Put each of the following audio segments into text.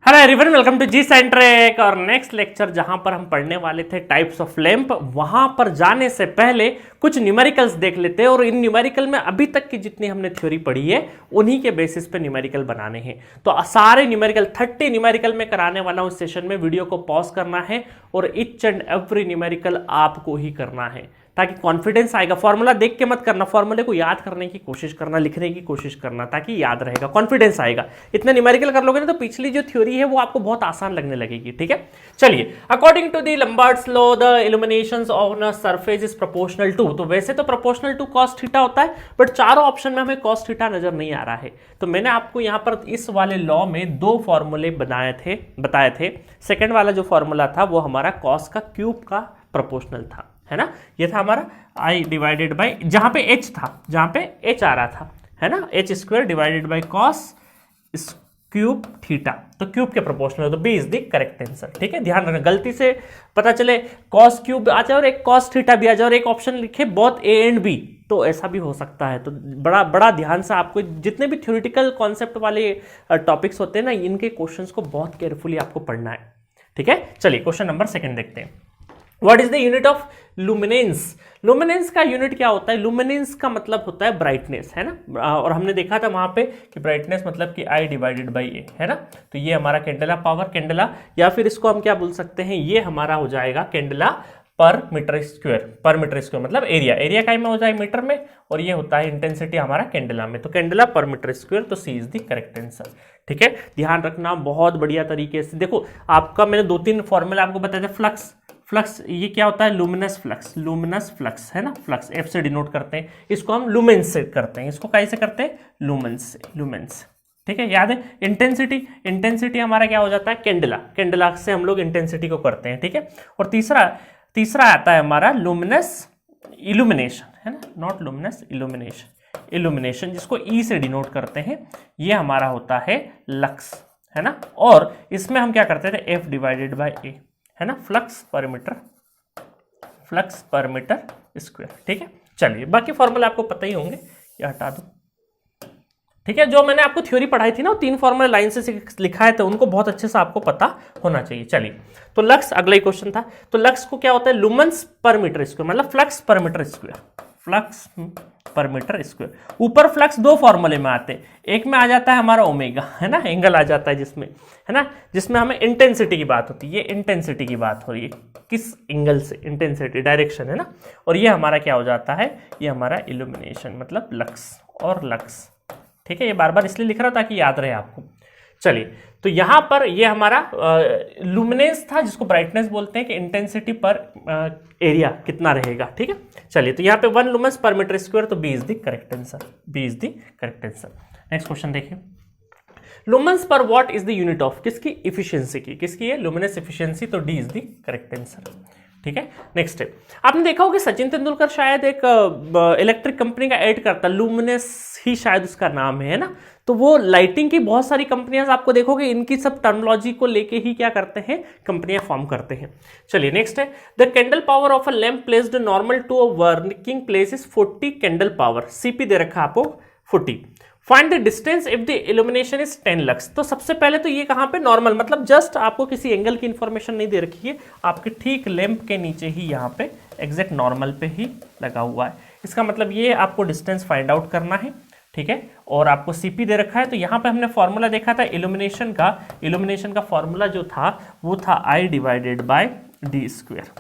Hello everyone, welcome to G centric. और next lecture जहां पर हम पढ़ने वाले थे टाइप्स ऑफ लैंप, वहां पर जाने से पहले कुछ न्यूमेरिकल्स देख लेते हैं। और इन न्यूमेरिकल में अभी तक की जितनी हमने थ्योरी पढ़ी है उन्हीं के बेसिस पे न्यूमेरिकल बनाने हैं। तो सारे न्यूमेरिकल 30 न्यूमेरिकल में कराने वाला हूं। इस सेशन में वीडियो को पॉज करना है और ईच एंड एवरी न्यूमेरिकल आपको ही करना है ताकि कॉन्फिडेंस आएगा। फॉर्मूला देख के मत करना, फॉर्मूले को याद करने की कोशिश करना, लिखने की कोशिश करना, ताकि याद रहेगा, कॉन्फिडेंस आएगा। इतने न्यूमेरिकल कर लोगे ना तो पिछली जो थ्योरी है वो आपको बहुत आसान लगने लगेगी। ठीक है, चलिए। According to the Lambert's law the illuminations on a surface is proportional to, तो वैसे तो प्रोपोर्शनल टू कॉस थीटा होता है, बट चारों ऑप्शन में हमें कॉस थीटा नजर नहीं आ रहा है। तो मैंने आपको यहां पर इस वाले लॉ में दो फॉर्मूले बताए थे। सेकेंड वाला जो फॉर्मूला था वो हमारा कॉस का क्यूब का प्रोपोर्शनल था, है ना। ये था हमारा आई डिवाइडेड बाई, जहां पे एच था, जहां पे एच आ रहा था, है ना, H square divided by cos cube theta. तो क्यूब के प्रोपोर्शनल, तो B is the correct answer. ठीक है, ध्यान रखना, गलती से पता चले कॉस क्यूब आ जाए और एक कॉस थीटा भी आ जाए और एक ऑप्शन लिखे बोथ ए एंड बी, तो ऐसा भी हो सकता है। तो बड़ा बड़ा ध्यान से आपको जितने भी थ्योरेटिकल कॉन्सेप्ट वाले टॉपिक्स होते हैं ना, इनके क्वेश्चंस को बहुत केयरफुली आपको पढ़ना है। ठीक है, चलिए क्वेश्चन नंबर सेकंड देखते हैं। What is the unit of luminance? Luminous का यूनिट क्या होता है? लुमिनेंस का मतलब होता है ब्राइटनेस, है ना। और हमने देखा था वहां पे कि ब्राइटनेस मतलब कि आई डिवाइडेड बाई ए, है ना। तो ये हमारा कैंडेला पावर, कैंडेला, या फिर इसको हम क्या बोल सकते हैं, ये हमारा हो जाएगा कैंडेला पर मीटर स्क्वायर। पर मीटर स्क्वायर मतलब एरिया, एरिया का में हो जाए मीटर में, और ये होता है इंटेंसिटी हमारा कैंडेला में। तो कैंडेला पर मीटर स्क्वायर, तो C is the correct answer. ठीक है, ध्यान रखना बहुत बढ़िया तरीके से। देखो आपका मैंने दो तीन फॉर्मूला आपको बताया था। फ्लक्स ये क्या होता है? लुमिनस फ्लक्स, है ना। फ्लक्स एफ से डिनोट करते हैं, इसको हम लुमेंस से करते हैं। इसको कैसे करते हैं? लुमेंस। ठीक है, याद है। इंटेंसिटी हमारा क्या हो जाता है? कैंडेला से हम लोग इंटेंसिटी को करते हैं। ठीक है, और तीसरा आता है हमारा लुमिनस इल्यूमिनेशन, है ना, नॉट लुमिनस इल्यूमिनेशन, जिसको ई से डिनोट करते हैं। ये हमारा होता है लक्स, है ना। और इसमें हम क्या करते थे? एफ डिवाइडेड बाई ए, है ना, फ्लक्स पर मीटर स्क्वायर। ठीक है, चलिए बाकी फॉर्मूला आपको पता ही होंगे, ये हटा दो। ठीक है, जो मैंने आपको थ्योरी पढ़ाई थी ना, वो तीन फॉर्मूला लाइन से लिखा है, तो उनको बहुत अच्छे से आपको पता होना चाहिए। चलिए, तो लक्स अगला ही क्वेश्चन था। तो लक्स को क्या होता है? लुमेंस पर मीटर स्क्वायर, मतलब फ्लक्स पर मीटर स्क्वायर। ऊपर फ्लक्स दो फॉर्मूले में आते हैं, एक में आ जाता है हमारा ओमेगा, है ना, एंगल आ जाता है जिसमें, है ना, जिसमें हमें इंटेंसिटी की बात होती है। ये इंटेंसिटी की बात हो रही है, किस एंगल से? इंटेंसिटी, डायरेक्शन, है ना। और ये हमारा क्या हो जाता है? ये हमारा इल्यूमिनेशन मतलब लक्स और लक्स। ठीक है, ये बार बार इसलिए लिख रहा था ताकि याद रहे आपको। चलिए, तो यहां पर ये हमारा लुमिनेंस था, जिसको ब्राइटनेस बोलते हैं, कि इंटेंसिटी पर एरिया कितना रहेगा। ठीक है, चलिए, तो यहाँ पे 1 लुमेंस पर मीटर स्क्वायर, तो B is the correct answer. Next question देखिए। Lumens per what is the unit of, किसकी? इफिशियंसी की। किसकी है? लुमिनस इफिशियंसी, तो D is the correct answer. ठीक है, नेक्स्ट है, आपने देखा होगा सचिन तेंदुलकर शायद एक इलेक्ट्रिक कंपनी का ऐड करता, लुमिनस ही शायद उसका नाम है ना। तो वो लाइटिंग की बहुत सारी कंपनियां आपको देखोगे, इनकी सब टर्मिनोलॉजी को लेके ही क्या करते हैं, कंपनियां फॉर्म करते हैं। चलिए नेक्स्ट है, the candle power of a lamp placed normal to a working place is 40 candle power. CP दे रखा आपको 40। Find the distance if the illumination is 10 lux. तो सबसे पहले तो ये कहां पे? नॉर्मल, मतलब जस्ट आपको किसी एंगल की इंफॉर्मेशन नहीं दे रखी है, आपके ठीक लैंप के नीचे ही यहाँ पे एग्जैक्ट नॉर्मल पे ही लगा हुआ है। इसका मतलब ये आपको डिस्टेंस फाइंड आउट करना है। ठीक है, और आपको सीपी दे रखा है। तो यहाँ पे हमने फॉर्मूला देखा था इल्यूमिनेशन का फॉर्मूला जो था वो था आई डिवाइडेड बाय डी स्क्वायर।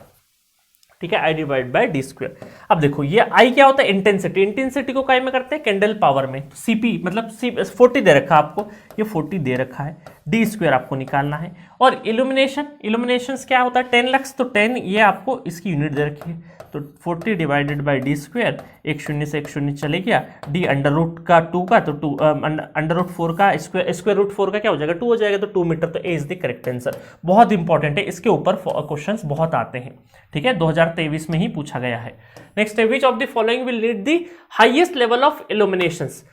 ठीक है, I divide by D square. अब देखो ये आई क्या होता है? इंटेंसिटी को काय में करते हैं? कैंडल पावर में। तो सीपी मतलब 40 दे रखा है आपको, ये 40 दे रखा है, डी स्क्वायर आपको निकालना है। और इल्यूमिनेशन क्या होता है? 10 लक्स, तो 10 ये आपको इसकी यूनिट दे रखी है, तो 40 डिवाइडेड बाई डी स्क्वायर, एक शून्य से एक शून्य चले गया, डी अंडर रूट का 2 का, तो 2 अंडर रूट 4 का स्क्वायर रूट 4 का क्या हो जाएगा? 2 हो जाएगा, तो 2 मीटर। तो A is the correct answer. बहुत इंपॉर्टेंट है, इसके ऊपर क्वेश्चंस बहुत आते हैं। ठीक है, 2023 में ही पूछा गया है। नेक्स्ट है, विच of the following will need the highest level of illuminations?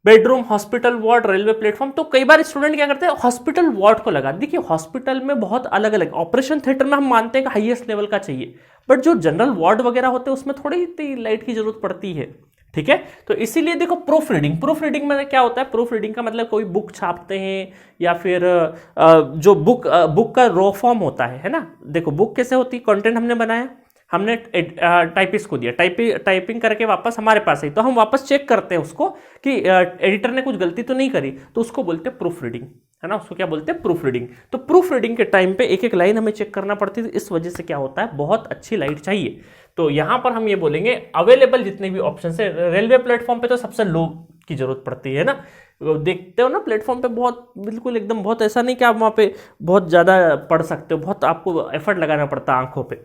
Bedroom, hospital ward, railway platform. तो कई बार स्टूडेंट क्या करते हैं? हॉस्पिटल वार्ड को लगा। देखिए हॉस्पिटल में बहुत अलग अलग, ऑपरेशन थिएटर में हम मानते हैं कि हाईएस्ट लेवल का चाहिए, बट जो जनरल वार्ड वगैरह होते हैं उसमें थोड़ी लाइट की जरूरत पड़ती है। ठीक है। तो इसीलिए देखो प्रूफ रीडिंग में क्या होता है, प्रूफ रीडिंग का मतलब कोई बुक छापते हैं या फिर जो बुक का रॉ फॉर्म होता है ना। देखो बुक कैसे होती है, कंटेंट हमने बनाया, हमने टाइपिस्ट को दिया, टाइपिंग करके वापस हमारे पास आई, तो हम वापस चेक करते हैं उसको कि एडिटर ने कुछ गलती तो नहीं करी, तो उसको बोलते हैं प्रूफ रीडिंग, है ना, उसको क्या बोलते हैं, प्रूफ रीडिंग। तो प्रूफ रीडिंग के टाइम पे एक एक लाइन हमें चेक करना पड़ती है, इस वजह से क्या होता है, बहुत अच्छी लाइट चाहिए। तो यहां पर हम ये बोलेंगे अवेलेबल जितने भी ऑप्शन है, रेलवे प्लेटफॉर्म पे तो सबसे लो की जरूरत पड़ती है ना, देखते हो ना प्लेटफॉर्म पे बहुत बिल्कुल एकदम बहुत ऐसा नहीं कि आप वहाँ पे बहुत ज़्यादा पढ़ सकते हो, बहुत आपको एफर्ट लगाना पड़ता है आंखों पे।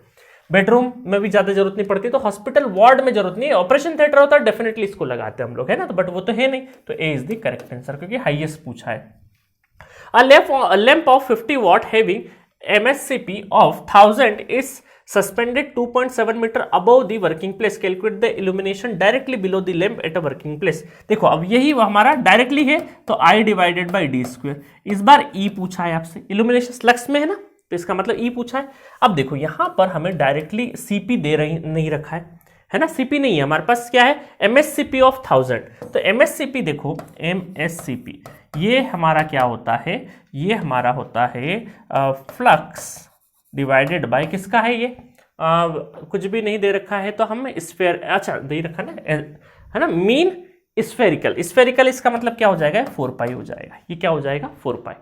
बेडरूम में भी ज़्यादा जरूरत नहीं पड़ती, तो हॉस्पिटल वार्ड में जरूरत नहीं है। ऑपरेशन थिएटर होता है डेफिनेटली इसको लगाते हैं हम लोग, है ना, तो बट वो तो है नहीं, तो A is the correct answer क्योंकि हाईएस्ट पूछा है। A lamp of 50 watt having MSCP of 1000 is suspended 2.7 meter above the working place. Calculate the illumination directly below the lamp at a working place. देखो अब यही हमारा directly है, तो I divided by D square. इस बार E पूछा है आपसे, इल्यूमिनेशन फ्लक्स में है ना, तो इसका मतलब E पूछा है। अब देखो यहां पर हमें डायरेक्टली CP दे रही नहीं रखा है ना, CP नहीं है हमारे पास, क्या है MSCP ऑफ 1000। तो MSCP देखो, MSCP ये हमारा क्या होता है, ये हमारा होता है फ्लक्स डिवाइडेड बाय किसका है ये, कुछ भी नहीं दे रखा है तो हम स्फेयर, अच्छा दे रखा ना, है ना, मीन स्फेरिकल इसका मतलब क्या हो जाएगा, 4 पाई हो जाएगा, ये क्या हो जाएगा 4 पाई,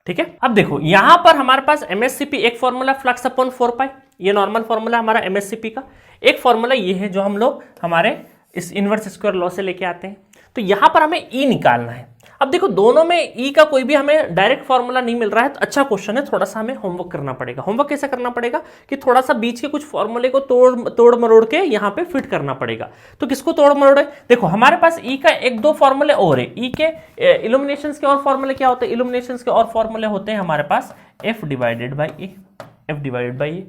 ठीक है। अब देखो यहां पर हमारे पास MSCP एक फॉर्मूला फ्लक्स अपॉन 4 पाई, ये नॉर्मल फॉर्मूला हमारा MSCP का। एक फॉर्मूला ये है जो हम लोग हमारे इस इनवर्स स्क्वायर लॉ से लेके आते हैं। तो यहां पर हमें E निकालना है। अब देखो दोनों में E का कोई भी हमें डायरेक्ट फॉर्मूला नहीं मिल रहा है, तो अच्छा क्वेश्चन है, थोड़ा सा हमें होमवर्क करना पड़ेगा। होमवर्क कैसे करना पड़ेगा कि थोड़ा सा बीच के कुछ फॉर्मूले को तोड़ मरोड़ के यहाँ पे फिट करना पड़ेगा। तो किसको तोड़ मरोड़े, देखो हमारे पास E का एक दो फॉर्मूले और है। E के इल्यूमिनेशन के और फॉर्मूले क्या होते हैं, इल्यूमिनेशन के और फॉर्मूले होते हैं हमारे पास F divided by A.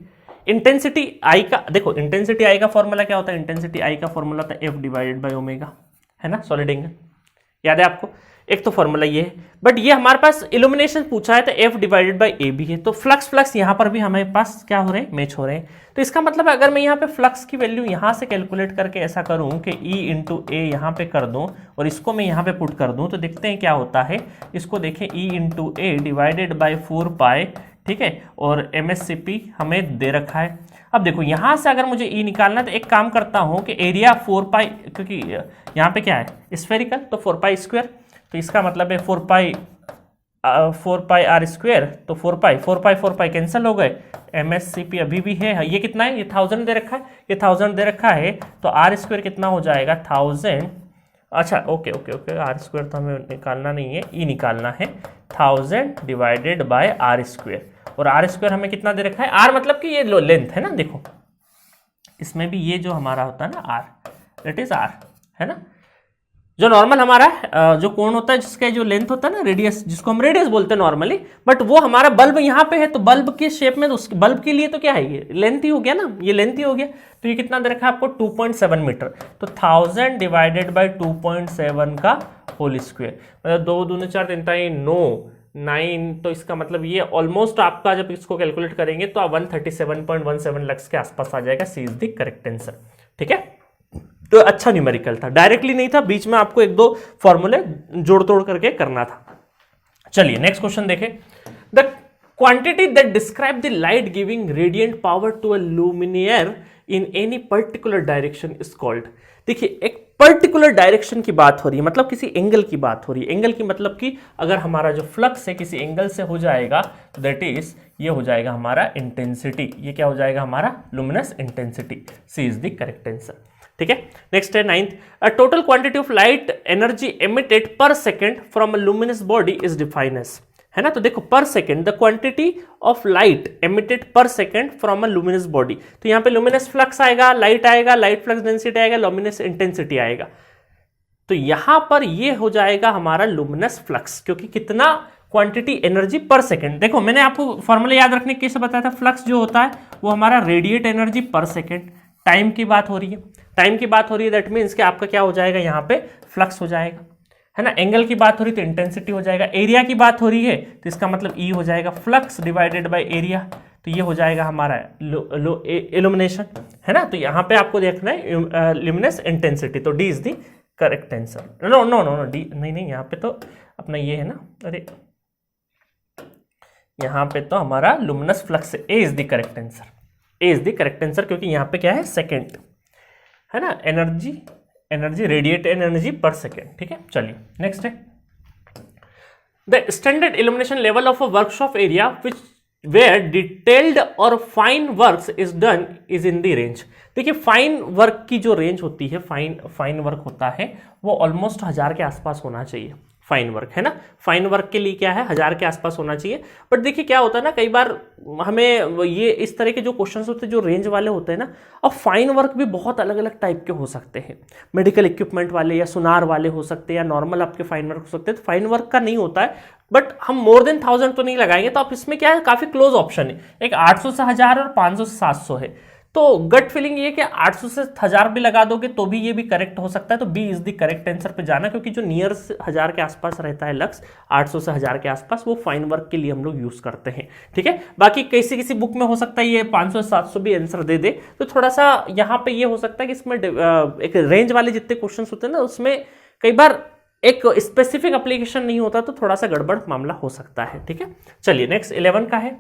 Intensity I का, देखो इंटेंसिटी I का फॉर्मूला क्या होता है, इंटेंसिटी I का फॉर्मूला होता है F डिवाइडेड बाई ओमेगा, है ना, सॉलिड एंगल, याद है आपको। एक तो फॉर्मूला ये है, बट ये हमारे पास इल्यूमिनेशन पूछा है तो F डिवाइडेड बाई ए भी है। तो फ्लक्स यहाँ पर भी हमारे पास क्या हो रहे हैं, मैच हो रहे हैं। तो इसका मतलब अगर मैं यहाँ पे फ्लक्स की वैल्यू यहाँ से कैलकुलेट करके ऐसा करूँ कि E इंटू ए यहाँ पे कर दूँ और इसको मैं यहाँ पे पुट कर दूँ, तो देखते हैं क्या होता है। इसको देखें, E into A divided by 4 पाई, ठीक है, और MSCP हमें दे रखा है। अब देखो यहां से अगर मुझे E निकालना है तो एक काम करता हूं कि एरिया 4 पाई, क्योंकि यहाँ पे क्या है स्फेरिकल, तो 4 पाई स्क्वायर, तो इसका मतलब है 4 पाई आर स्क्वायर, तो 4 पाई कैंसिल हो गए। MSCP अभी भी है, ये कितना है, ये 1000 दे रखा है, ये 1000 दे रखा है, तो आर स्क्वायर कितना हो जाएगा 1000। अच्छा ओके, आर स्क्वायर तो हमें निकालना नहीं है, E निकालना है, 1000 डिवाइडेड बाय आर स्क्वायर, और आर स्क्वायर हमें कितना दे रखा है, आर मतलब कि ये लेंथ है ना, देखो इसमें भी ये जो हमारा होता है ना आर, दैट इज आर, है ना, जो नॉर्मल हमारा जो कोण होता है जिसका जो लेंथ होता है ना, रेडियस, जिसको हम रेडियस बोलते हैं नॉर्मली, बट वो हमारा बल्ब यहाँ पे है, तो बल्ब के शेप में, तो उस बल्ब के लिए तो क्या है, ये लेंथ ही हो गया ना, ये लेंथ ही हो गया। तो ये कितना दे रखा है आपको 2.7 मीटर, तो 1000 डिवाइडेड बाई 2.7 का होल स्क्वायर, मतलब 2 दूनी 4 3 9, तो इसका मतलब ये ऑलमोस्ट आपका जब इसको कैलकुलेट करेंगे तो 137.17 लक्स के आसपास आ जाएगा। सी इज द करेक्ट आंसर, ठीक है। तो अच्छा न्यूमेरिकल था, डायरेक्टली नहीं था, बीच में आपको एक दो फॉर्मूले जोड़ तोड़ करके करना था। चलिए नेक्स्ट क्वेश्चन देखें। The quantity that describe the light giving radiant power to a luminaire in any particular direction is called. देखिए एक पर्टिकुलर डायरेक्शन की बात हो रही है, मतलब किसी एंगल की बात हो रही है। एंगल की मतलब कि अगर हमारा जो फ्लक्स है किसी एंगल से हो जाएगा, दैट इज ये हो जाएगा हमारा इंटेंसिटी, ये क्या हो जाएगा हमारा luminous intensity. C is the correct answer, ठीक है। नेक्स्ट है 9th, a total quantity of light energy emitted per second from a luminous body is defined as, है ना। तो देखो per second, the quantity of light emitted per second from a luminous body, तो यहाँ पे luminous flux आएगा, light आएगा, light flux density आएगा, लुमिनस इंटेंसिटी आएगा। तो यहां पर ये हो जाएगा हमारा लुमिनस फ्लक्स, क्योंकि कितना क्वांटिटी एनर्जी पर सेकेंड। देखो मैंने आपको फॉर्मूला याद रखने कैसे बताया था, फ्लक्स जो होता है वो हमारा radiate energy per second, time की बात हो रही है, टाइम की बात हो रही है, दैट मीन्स कि आपका क्या हो जाएगा यहाँ पे फ्लक्स हो जाएगा, है ना। एंगल की बात हो रही है तो इंटेंसिटी हो जाएगा, एरिया की बात हो रही है तो इसका मतलब E हो जाएगा फ्लक्स डिवाइडेड बाय एरिया, तो ये हो जाएगा हमारा इल्यूमिनेशन, है ना। तो यहाँ पे आपको देखना है ल्यूमिनस इंटेंसिटी, तो D is the correct answer. No no no no D नहीं, यहाँ पे तो अपना ये है ना, अरे यहाँ पे तो हमारा luminous flux, A is the correct answer, A is the correct answer, क्योंकि यहाँ पे क्या है सेकेंड, है ना, energy radiate energy per second, ठीक है। चलिए नेक्स्ट है the standard illumination level of a workshop area which where detailed और fine work is done is in the range. देखिए फाइन वर्क की जो रेंज होती है, फाइन वर्क होता है वो ऑलमोस्ट 1000 के आसपास होना चाहिए, फाइन वर्क, है ना। फाइन वर्क के लिए क्या है 1000 के आसपास होना चाहिए। बट देखिए क्या होता है ना, कई बार हमें ये इस तरह के जो क्वेश्चंस होते हैं जो रेंज वाले होते हैं ना, अब फाइन वर्क भी बहुत अलग अलग टाइप के हो सकते हैं, मेडिकल इक्विपमेंट वाले या सुनार वाले हो सकते हैं, या नॉर्मल आपके फाइन वर्क हो सकते हैं। तो फाइन वर्क का नहीं होता है, बट हम मोर देन 1000 तो नहीं लगाएंगे। तो आप इसमें क्या है, काफी क्लोज ऑप्शन है, एक 800 से 1000 और 500 से 700 है। तो गट फीलिंग ये कि 800 से 1000 भी लगा दोगे तो भी ये भी करेक्ट हो सकता है। तो B is the correct answer पे जाना, क्योंकि जो नियर 1000 के आसपास रहता है लक्स, 800 से 1000 के आसपास, वो फाइन वर्क के लिए हम लोग यूज करते हैं, ठीक है। बाकी किसी बुक में हो सकता है ये 500 से 700 भी आंसर दे दे, तो थोड़ा सा यहाँ पे ये हो सकता है कि इसमें एक रेंज वाले जितने क्वेश्चन होते हैं ना, उसमें कई बार एक स्पेसिफिक एप्लीकेशन नहीं होता, तो थोड़ा सा गड़बड़ मामला हो सकता है, ठीक है। चलिए नेक्स्ट 11 का है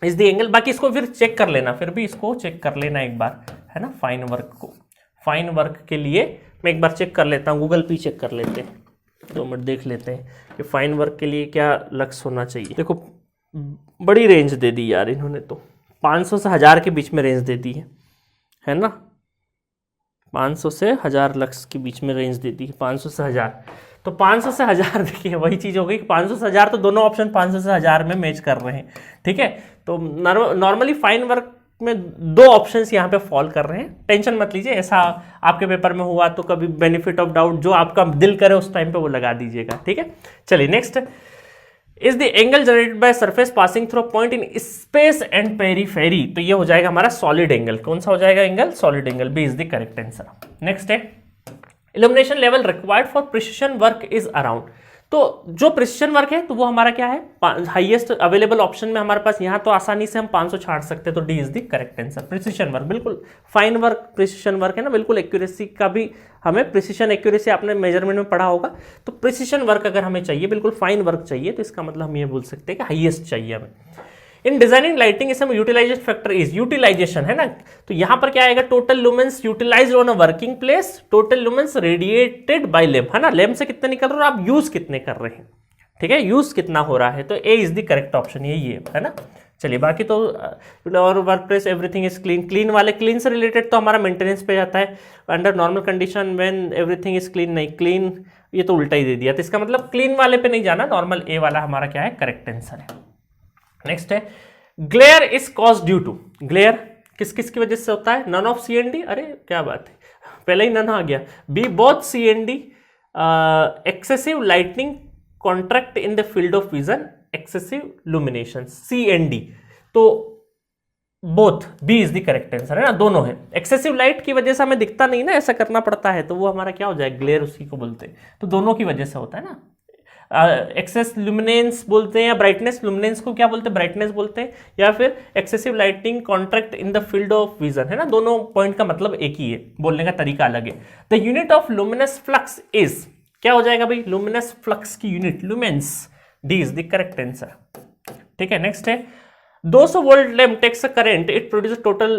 इज द एंगल, बाकी इसको फिर चेक कर लेना, फिर भी इसको चेक कर लेना एक बार, है ना। फाइन वर्क को, फाइन वर्क के लिए मैं एक बार चेक कर लेता हूँ, गूगल पे चेक कर लेते हैं, 2 मिनट देख लेते हैं कि फाइन वर्क के लिए क्या लक्ष्य होना चाहिए। देखो बड़ी रेंज दे दी यार इन्होंने, तो 500 से 1000 के बीच में रेंज दे दी है ना, 500 से 1000 लक्ष्य के बीच में रेंज दे दी है, 500 से 1000। तो 500 से 1000 देखिए वही चीज़ हो गई कि 500 से 1000, तो दोनों ऑप्शन 500 से 1000 में मैच कर रहे हैं, ठीक है। तो नॉर्मली फाइन वर्क में 2 ऑप्शंस यहाँ पे फॉल कर रहे हैं, टेंशन मत लीजिए, ऐसा आपके पेपर में हुआ तो कभी बेनिफिट ऑफ डाउट जो आपका दिल करे उस टाइम पे वो लगा दीजिएगा, ठीक है। चलिए next, is the angle generated by surface passing through point in space and periphery. तो ये हो जाएगा हमारा सॉलिड एंगल, कौन सा हो जाएगा angle, solid angle, B is the correct answer. Next है illumination level required for precision work is around. तो जो प्रिसिशन वर्क है तो वो हमारा क्या है, हाईएस्ट अवेलेबल ऑप्शन में हमारे पास यहाँ तो आसानी से हम 500 छाट सकते हैं, तो D is the correct answer. Precision work बिल्कुल, फाइन वर्क प्रिसिशन वर्क है ना, बिल्कुल एक्यूरेसी का भी हमें प्रिसिशन एक्यूरेसी आपने मेजरमेंट में पढ़ा होगा। तो प्रिसिशन वर्क अगर हमें चाहिए, बिल्कुल फाइन वर्क चाहिए, तो इसका मतलब हम ये बोल सकते हैं कि हाईएस्ट चाहिए हमें। इन डिजाइनिंग लाइटिंग इसमें यूटिलाइजेशन फैक्टर इज, यूटिलाइजेशन है ना, तो यहां पर क्या आएगा, total lumens utilized on a working place, total lumens radiated by lamp, है ना, लैम्प से कितने निकल रहे हो आप यूज कितने कर रहे हैं, ठीक है, यूज कितना हो रहा है। तो A is the correct option, यही है ना। चलिए बाकी तो और work place everything is clean, clean वाले क्लीन से रिलेटेड तो हमारा मेंटेनेंस पे जाता है, under normal condition when everything is clean, नहीं क्लीन ये तो उल्टा ही दे दिया, तो इसका मतलब क्लीन वाले पे नहीं जाना, नॉर्मल ए वाला हमारा क्या है करेक्ट आंसर है। नेक्स्ट है glare is cause due to, glare किस किस की वजह से होता है, none of C and D, अरे क्या बात है पहले ही नन आ गया, B both C and D, excessive lighting contract in the field of vision, excessive illumination, C and D, तो both, B is the correct answer है ना, दोनों है। एक्सेसिव लाइट की वजह से हमें दिखता नहीं ना, ऐसा करना पड़ता है, तो वो हमारा क्या हो जाए ग्लेयर, उसी को बोलते हैं, तो दोनों की वजह से होता है ना। एक्सेस लुमिनेंस बोलते हैं या ब्राइटनेस, लुमिनेंस को क्या बोलते हैं ब्राइटनेस बोलते हैं, या फिर excessive lighting contract in the field of vision, है ना, दोनों पॉइंट का मतलब एक ही है, बोलने का तरीका अलग है। The unit of luminous flux is, क्या हो जाएगा भाई, लुमिनस फ्लक्स की unit lumens, D is the correct answer, ठीक है। नेक्स्ट है 200 volt lamp takes a current, it produce total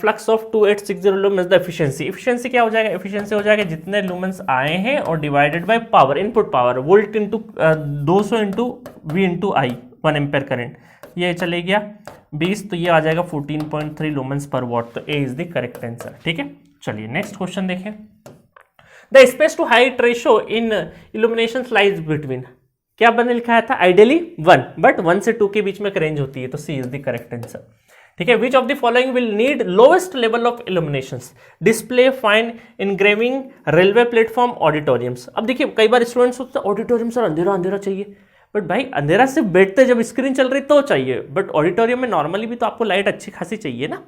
flux of 2860 lumens, the efficiency, efficiency क्या हो जाएगा, एफिशिएंसी हो जाएगा जितने लुमेंस आए हैं और divided by power, input power, volt into 200 into V into I, 1 ampere current, ये चले गया 20, तो ये आ जाएगा 14.3 लुमेंस पर वॉट, तो A is the correct answer, ठीक है। चलिए नेक्स्ट क्वेश्चन देखें, the space to height ratio in illumination lies between, क्या बने लिखा था, आइडियली 1, बट 1 से 2 के बीच में एक रेंज होती है, तो C is the correct answer, ठीक है। विच of the following will need lowest level of illuminations, display, fine, engraving, railway platform, auditoriums. अब देखिए कई बार स्टूडेंट्स सोचते हैं ऑडिटोरियम सर अंधेरा अंधेरा चाहिए, बट भाई अंधेरा सिर्फ बैठते जब स्क्रीन चल रही तो चाहिए, बट ऑडिटोरियम में नॉर्मली भी तो आपको लाइट अच्छी खासी चाहिए ना,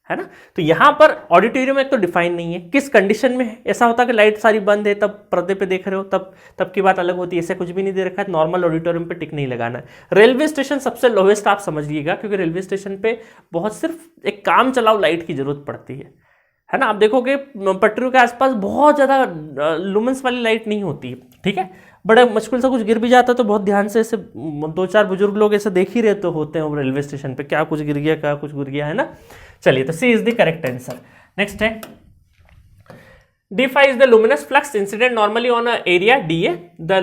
है ना। तो यहां पर ऑडिटोरियम में एक तो डिफाइन नहीं है, किस कंडीशन में है। ऐसा होता है कि लाइट सारी बंद है तब पर्दे पे देख रहे हो, तब की बात अलग होती है। ऐसे कुछ भी नहीं दे रखा है, नॉर्मल ऑडिटोरियम पे टिक नहीं लगाना है। रेलवे स्टेशन सबसे लोवेस्ट आप समझिएगा, क्योंकि रेलवे स्टेशन पे बहुत सिर्फ एक काम चलाओ लाइट की जरूरत पड़ती है ना। आप देखोगे पटरियों के आसपास बहुत ज़्यादा लुमेंस वाली लाइट नहीं होती है, ठीक है। बड़े मुश्किल से कुछ गिर भी जाता है तो बहुत ध्यान से ऐसे 2-4 बुजुर्ग लोग ऐसे देख ही रहे तो होते हैं रेलवे स्टेशन पे, क्या कुछ गिर गया क्या कुछ गिर गया, है ना। चलिए, तो C is the correct answer. Next है D5 is the luminous flux incident normally on a area DA. The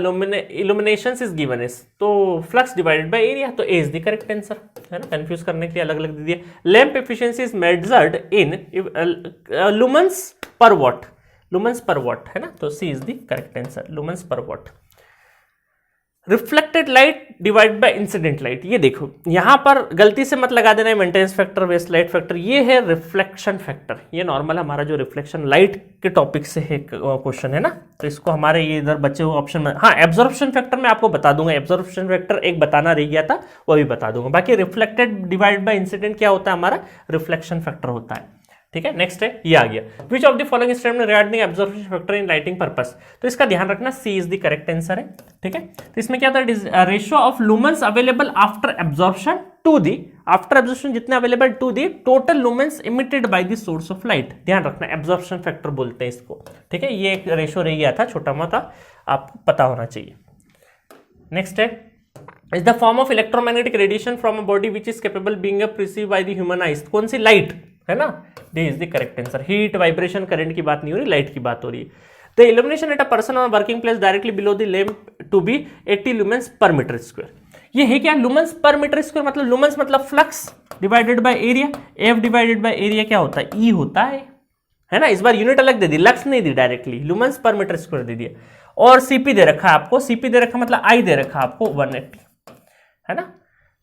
illuminations is given as, तो flux divided by area, तो A is the correct answer, है ना। Confuse करने के लिए अलग अलग दे दिया। Lamp efficiency is measured in lumens per watt, lumens per watt, है ना। तो C is the correct answer, lumens per watt. Reflected light divide by incident light, ये देखो यहां पर गलती से मत लगा देना है maintenance factor waste light factor, ये है रिफ्लेक्शन फैक्टर। ये नॉर्मल हमारा जो रिफ्लेक्शन लाइट के टॉपिक से है क्वेश्चन, है ना। तो इसको हमारे ये इधर बचे हुए ऑप्शन में, हाँ एब्जॉर्प्शन फैक्टर मैं आपको बता दूंगा, एब्जॉर्प्शन फैक्टर एक बताना रह गया था वो भी बता दूंगा। बाकी रिफ्लेक्टेड डिवाइड बाय इंसिडेंट क्या होता है, हमारा रिफ्लेक्शन फैक्टर होता है, ठीक है। नेक्स्ट है, ये आ गया, which of the following statement regarding absorption factor in lighting purpose, तो इसका ध्यान रखना C is the correct answer है, ठीक है। तो इसमें क्या था, ratio of lumens available after absorption to the, after absorption जितने available to the total lumens emitted by the source of light, ध्यान रखना एब्जॉर्प्शन फैक्टर बोलते हैं इसको, ठीक है। ये एक रेशियो रह गया था छोटा मोटा, आपको पता होना चाहिए। नेक्स्ट है, is the form of electromagnetic radiation from a body which is capable being perceived by the human eyes, कौन सी, लाइट, है ना। D is the correct answer. Heat, vibration, current की बात नहीं हो रही, लाइट की बात हो रही है। The illumination at a person on working place directly below the lamp to be 80 lumens per metre square, ये है क्या, लुमेंस पर मीटर स्क्वायर, मतलब लुमेंस मतलब flux divided by area, F divided by area क्या होता है, ई होता है ना। इस बार यूनिट अलग दे दी, लक्स नहीं दी, directly lumens per metre square दे दिया। और सीपी दे रखा है आपको, सीपी दे रखा मतलब आई दे रखा आपको 180, है ना।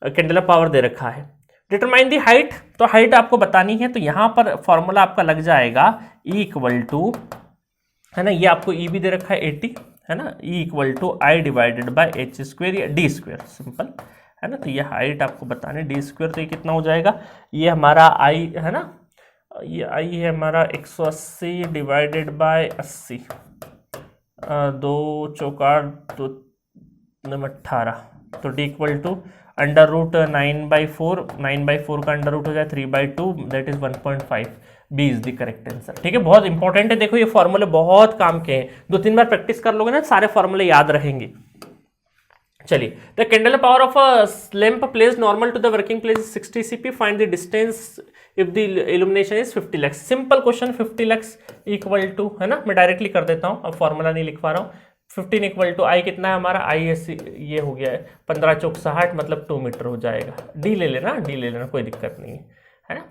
कैंडेला पावर दे रखा है। डिटरमाइन दी हाइट, तो हाइट आपको बतानी है, तो यहां पर फॉर्मूला आपका लग जाएगा E इक्वल टू, है ना, ये आपको E भी दे रखा है 80, है ना। E equal to I divided by H square या डी स्क्वेयर, सिंपल, है ना। तो ये हाइट आपको बतानी, डी स्क्वेयर, तो ये कितना हो जाएगा, ये हमारा आई है ना, ये आई है हमारा 180 डिवाइडेड बाय 80, 2 चौकार 2 18, तो D equal to under root 9/4, 9/4 का अंडर रूट हो जाए 3/2, that is 1.5, B is the correct answer, ठीक है। बहुत इंपॉर्टेंट है, देखो ये फॉर्मूले बहुत काम के हैं, 2-3 बार प्रैक्टिस कर लोगे ना सारे फॉर्मूले याद रहेंगे। चलिए, the candle power of a lamp placed normal to the working place is 60 cp, find the distance if the illumination is 50 lux. Simple question, 50 lux equal to, है ना, मैं डायरेक्टली कर देता हूं, अब फॉर्मूला नहीं लिखवा रहा हूं। 15 इक्वल टू आई कितना है हमारा, आई ये हो गया है 15 चौक 60, मतलब 2 मीटर हो जाएगा। डी ले लेना, डी ले लेना, कोई दिक्कत नहीं है ना।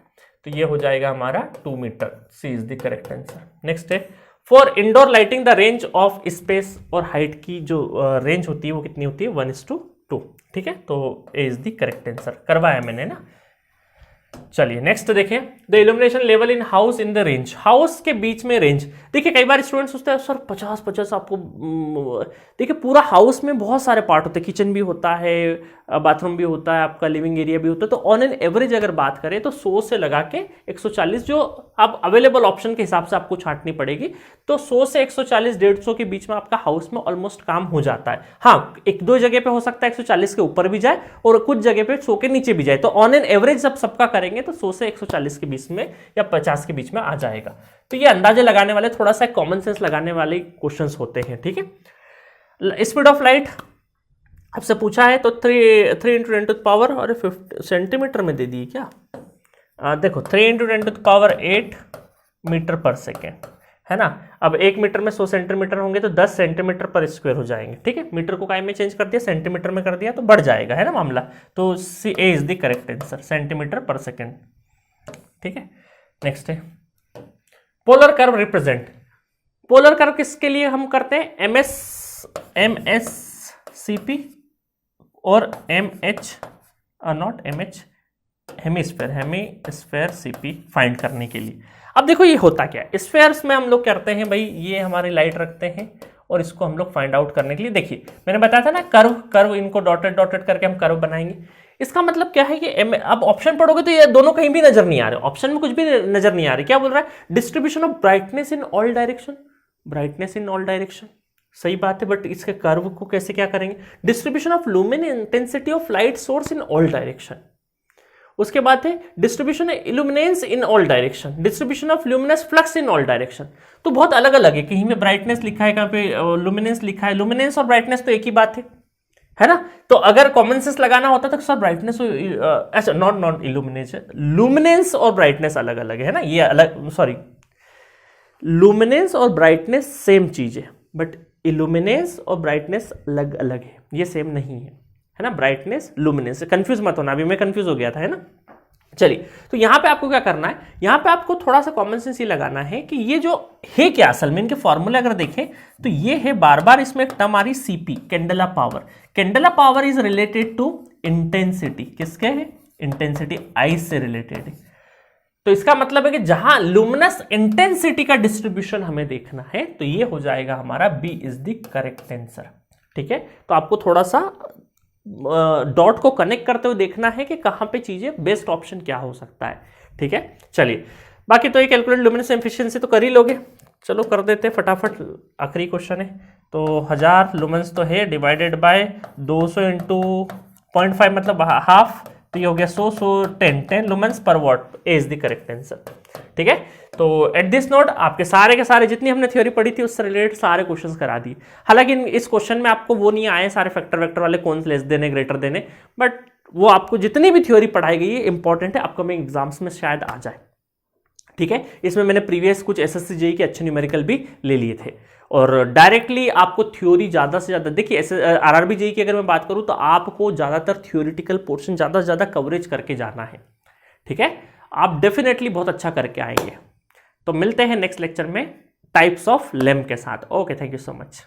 तो ये हो जाएगा हमारा 2 meter, C is the correct answer. Next है, for indoor lighting the range of space और हाइट की जो रेंज होती है वो कितनी होती है, 1:2, ठीक है। तो A is the correct answer, करवाया मैंने ना। चलिए नेक्स्ट देखें, the illumination level in house in the range, house के बीच में रेंज। देखिए कई बार स्टूडेंट सोचते हैं सर 50-50 आपको, देखिए पूरा हाउस में बहुत सारे पार्ट होते हैं, किचन भी होता है, बाथरूम भी होता है, आपका लिविंग एरिया भी होता है, तो ऑन एन एवरेज अगर बात करें तो 100 से लगा के 140 जो अब अवेलेबल ऑप्शन के हिसाब से आपको छांटनी पड़ेगी, तो 100 से 140, 150 के बीच में आपका हाउस में ऑलमोस्ट काम हो जाता है। हाँ, 1-2 जगह पे हो सकता है 140 के ऊपर भी जाए और कुछ जगह पे 100 के नीचे भी जाए, तो ऑन एन एवरेज जब सबका करेंगे तो 100 से 140 के बीच में या 50 के बीच में आ जाएगा। तो ये अंदाजे लगाने वाले, थोड़ा सा कॉमन सेंस लगाने वाले क्वेश्चंस होते हैं, ठीक है। स्पीड ऑफ लाइट आपसे पूछा है, तो 3 × 10 to the power, और 50 सेंटीमीटर में दे दी क्या, देखो 3 × 10 to the power 8 मीटर पर सेकेंड, है ना। अब 1 मीटर में 100 सेंटीमीटर होंगे तो 10 सेंटीमीटर पर स्क्वायर हो जाएंगे, ठीक है। मीटर को काय में चेंज कर दिया, सेंटीमीटर में कर दिया, तो बढ़ जाएगा, है ना मामला। तो C A is the correct answer, centimeter per second, ठीक है। नेक्स्ट है, polar curve represent, polar curve किसके लिए हम करते हैं, एमएस सीपी और हेमिस्फेयर सीपी फाइंड करने के लिए। अब देखो ये होता क्या है, स्फेयर्स में हम लोग करते हैं भाई, ये हमारी लाइट रखते हैं और इसको हम लोग फाइंड आउट करने के लिए, देखिए मैंने बताया था ना कर्व, इनको डॉटेड करके हम कर्व बनाएंगे। इसका मतलब क्या है कि अब ऑप्शन पढ़ोगे तो ये दोनों कहीं भी नजर नहीं आ रहे, ऑप्शन में कुछ भी नजर नहीं आ रही। क्या बोल रहा है, distribution of brightness in all direction, brightness in all direction, सही बात है, बट इसके कर्व को कैसे क्या करेंगे, distribution of lumen intensity of light source in all direction. उसके बाद है distribution illuminance in all direction, distribution of luminous flux in all direction. तो बहुत अलग अलग है, कहीं में ब्राइटनेस लिखा है, कहाँ पे लुमिनेंस लिखा है। लुमिनेंस और ब्राइटनेस तो एक ही बात है ना। तो अगर कॉमन सेंस लगाना होता तो सर ब्राइटनेस ऐसा नॉट इल्यूमिनेंस, लुमिनेंस और ब्राइटनेस अलग अलग है ना, ये अलग, सॉरी, लुमिनेंस और ब्राइटनेस सेम चीज है, बट इल्यूमिनेंस और ब्राइटनेस अलग अलग है, ये सेम नहीं है ना। ब्राइटनेस लुमिनेंस, कंफ्यूज मत होना, अभी मैं कंफ्यूज हो गया था, है ना। चलिए, तो यहां पे आपको क्या करना है, यहां पे आपको थोड़ा सा कॉमन सेंस ये लगाना है कि ये जो है क्या, असल में इनके फॉर्मूले अगर देखें तो ये है, बार बार इसमें एक टर्म आ रही CP, candela power. Candela power is related to intensity, किसके है, इंटेंसिटी आई से रिलेटेड है। तो इसका मतलब है कि जहां लुमिनस इंटेंसिटी का डिस्ट्रीब्यूशन हमें देखना है तो ये हो जाएगा हमारा B is the correct answer. ठीक है, तो आपको थोड़ा सा डॉट को कनेक्ट करते हुए देखना है कि कहां पे चीजें बेस्ट ऑप्शन क्या हो सकता है। ठीक है, चलिए, बाकी तो ये कैलकुलेट लुमिनस एफिशिएंसी तो कर ही लोगे, चलो कर देते फटाफट, आखिरी क्वेश्चन है। तो 1000 लुमेंस तो है, डिवाइडेड बाय 200 इंटू 0.5 मतलब हाफ, तो ये हो गया 100 10 lumens per what is the correct answer. ठीक है, तो एट दिस नोट आपके सारे के सारे जितनी हमने थ्योरी पढ़ी थी उससे रिलेटेड सारे क्वेश्चंस करा दिए। हालांकि इस क्वेश्चन में आपको वो नहीं आए सारे फैक्टर वेक्टर वाले, कौन लेस देने ग्रेटर देने, बट वो आपको जितनी भी थ्योरी पढ़ाई गई है इंपॉर्टेंट है, अपकमिंग एग्जाम्स में शायद आ जाए। ठीक है, इसमें मैंने प्रीवियस कुछ एसएससी जेईई के अच्छे न्यूमेरिकल भी ले लिए थे, और डायरेक्टली आपको थ्योरी ज्यादा से ज्यादा, देखिए आरआरबी जेईई की अगर मैं बात करूं तो आपको ज्यादातर थ्योरेटिकल पोर्शन ज्यादा से ज्यादा कवरेज करके जाना है। ठीक है, आप डेफिनेटली बहुत अच्छा करके आएंगे। तो मिलते हैं नेक्स्ट लेक्चर में टाइप्स ऑफ लेम के साथ। Okay, thank you so much.